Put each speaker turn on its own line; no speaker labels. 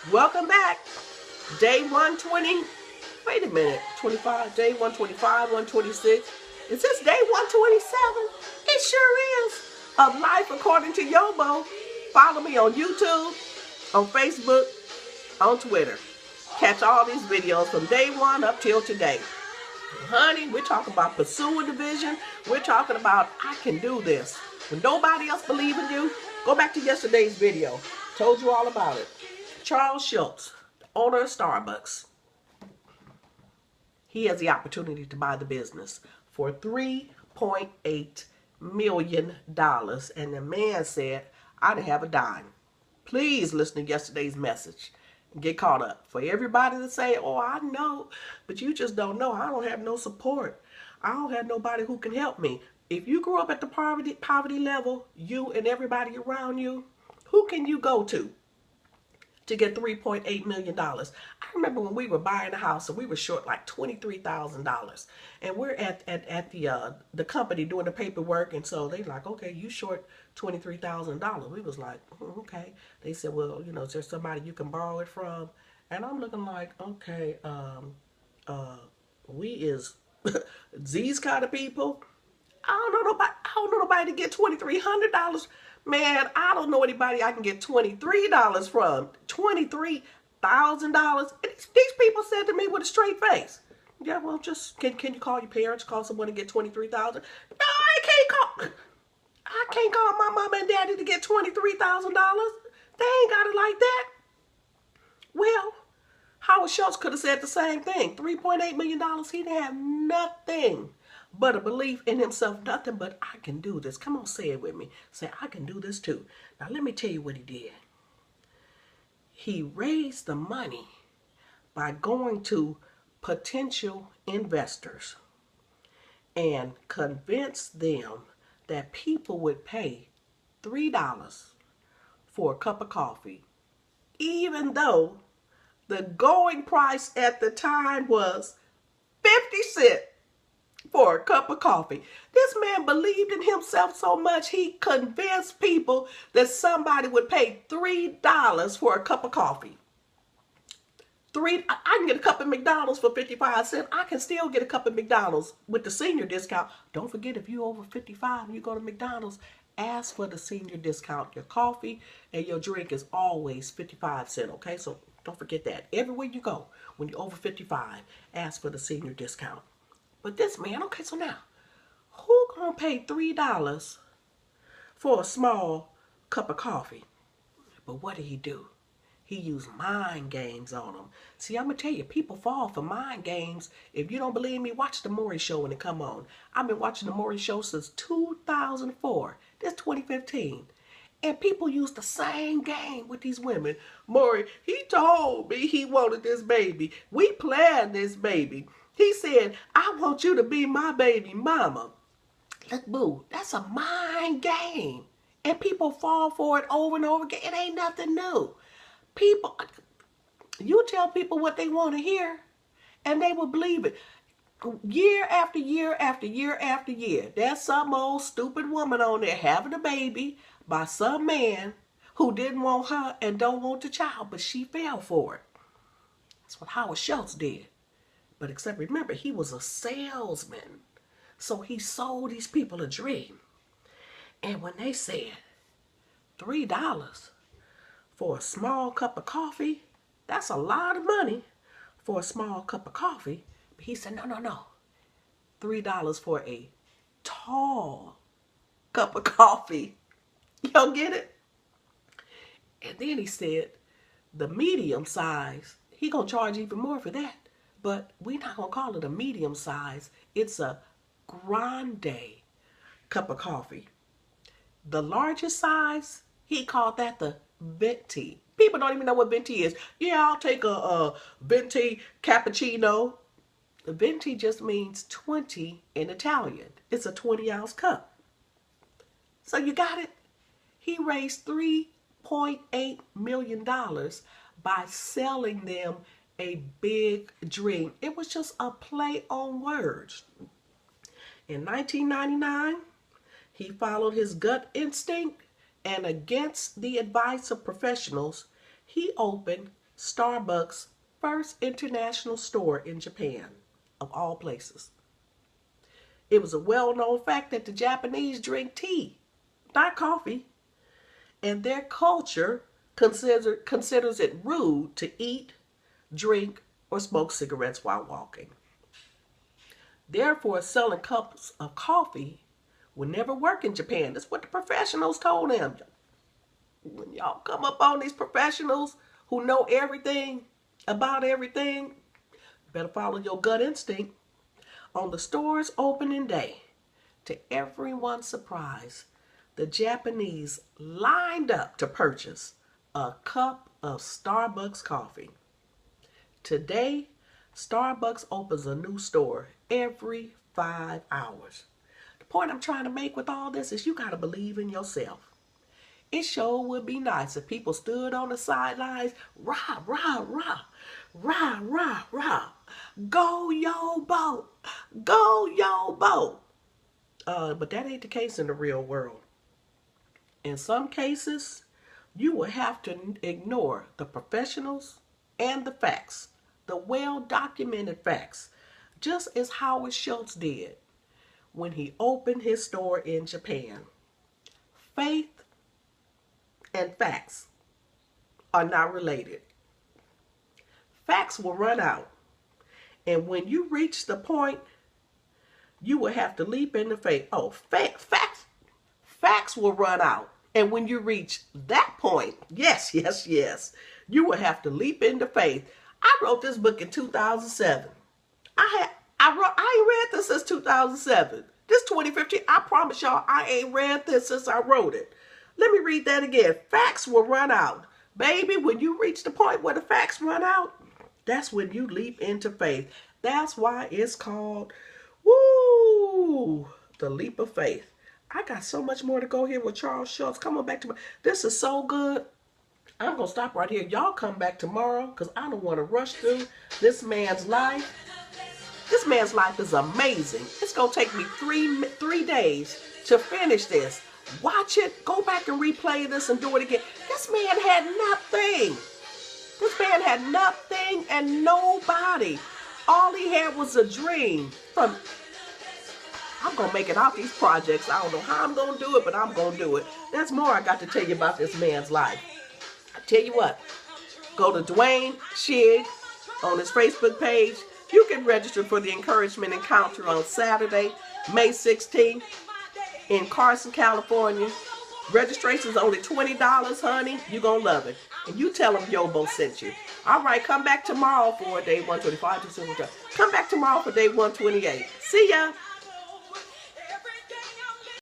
Welcome back. Day 120. Wait a minute. 25. Day 125, 126. Is this day 127? It sure is. Of Life According to YoBo. Follow me on YouTube, on Facebook, on Twitter. Catch all these videos from day one up till today. Honey, we're talking about pursuing the vision. We're talking about I can do this. When nobody else believes in you, go back to yesterday's video. Told you all about it. Charles Schultz, owner of Starbucks. He has the opportunity to buy the business for $3.8 million. And the man said, I didn't have a dime. Please listen to yesterday's message and get caught up. For everybody to say, oh, I know, but you just don't know. I don't have no support. I don't have nobody who can help me. If you grew up at the poverty level, you and everybody around you, who can you go to get $3.8 million? I remember when we were buying a house and we were short like $23,000. And we're at the company doing the paperwork, and so they like, okay, you short $23,000. We was like, okay. They said, well, you know, is there somebody you can borrow it from? And I'm looking like, okay, we is these kind of people. I don't know nobody to get $2,300. Man, I don't know anybody I can get $23 from. $23,000. These people said to me with a straight face, yeah, well, just can you call your parents, call someone to get $23,000? No, I can't call my mama and daddy to get $23,000. They ain't got it like that. Well, Howard Schultz could have said the same thing. $3.8 million. He didn't have nothing but a belief in himself. Nothing but I can do this. Come on, say it with me. Say, I can do this too. Now, let me tell you what he did. He raised the money by going to potential investors and convinced them that people would pay $3 for a cup of coffee, even though the going price at the time was 50 cents for a cup of coffee. This man believed in himself so much, he convinced people that somebody would pay $3 for a cup of coffee. I can get a cup of McDonald's for 55 cents. I can still get a cup of McDonald's with the senior discount. Don't forget, if you're over 55 and you go to McDonald's, ask for the senior discount. Your coffee and your drink is always 55 cents, okay? So don't forget that. Everywhere you go, when you're over 55, ask for the senior discount. But this man, okay, so now, who gonna pay $3 for a small cup of coffee? But what did he do? He used mind games on them. See, I'm gonna tell you, people fall for mind games. If you don't believe me, watch the Maury Show when it come on. I've been watching the Maury Show since 2004. This 2015. And people use the same game with these women. Maury, he told me he wanted this baby. We planned this baby. He said, I want you to be my baby mama. Look, boo, that's a mind game. And people fall for it over and over again. It ain't nothing new. People, you tell people what they want to hear, and they will believe it. Year after year after year after year, there's some old stupid woman on there having a baby by some man who didn't want her and don't want the child, but she fell for it. That's what Howard Schultz did. But except remember, he was a salesman. So he sold these people a dream. And when they said $3 for a small cup of coffee, that's a lot of money for a small cup of coffee. But he said, no. $3 for a tall cup of coffee. Y'all get it? And then he said, the medium size, he gonna charge even more for that. But we're not gonna call it a medium size. It's a grande cup of coffee. The largest size, he called that the venti. People don't even know what venti is. Yeah, I'll take a venti cappuccino. The venti just means 20 in Italian. It's a 20-ounce cup. So you got it? He raised $3.8 million by selling them a big dream. It was just a play on words. In 1999, he followed his gut instinct, and against the advice of professionals, he opened Starbucks' first international store in Japan, of all places. It was a well-known fact that the Japanese drink tea, not coffee, and their culture considers it rude to eat, drink, or smoke cigarettes while walking. Therefore, selling cups of coffee would never work in Japan. That's what the professionals told them. When y'all come up on these professionals who know everything about everything, you better follow your gut instinct. On the store's opening day, to everyone's surprise, the Japanese lined up to purchase a cup of Starbucks coffee. Today, Starbucks opens a new store every 5 hours. The point I'm trying to make with all this is you got to believe in yourself. It sure would be nice if people stood on the sidelines, rah, rah, rah, rah, rah, rah. Go YoBo, go YoBo. But that ain't the case in the real world. In some cases, you will have to ignore the professionals and the facts, the well-documented facts, just as Howard Schultz did when he opened his store in Japan. Faith and facts are not related. Facts will run out. And when you reach the point, you will have to leap into faith. Oh, facts will run out. And when you reach that point, yes, you will have to leap into faith. I wrote this book in 2007. I ain't read this since 2007. This 2015, I promise y'all, I ain't read this since I wrote it. Let me read that again. Facts will run out. Baby, when you reach the point where the facts run out, that's when you leap into faith. That's why it's called, the leap of faith. I got so much more to go here with Charles Schultz. Come on back to me. This is so good. I'm going to stop right here. Y'all come back tomorrow because I don't want to rush through this man's life. This man's life is amazing. It's going to take me three days to finish this. Watch it. Go back and replay this and do it again. This man had nothing. This man had nothing and nobody. All he had was a dream. I'm going to make it out these projects. I don't know how I'm going to do it, but I'm going to do it. There's more I got to tell you about this man's life. I tell you what, go to Dwayne Shig on his Facebook page. You can register for the Encouragement Encounter on Saturday, May 16th in Carson, California. Registration's only $20, honey. You're going to love it. And you tell them YoBo sent you. All right, come back tomorrow for day 125. Come back tomorrow for day 128. See ya.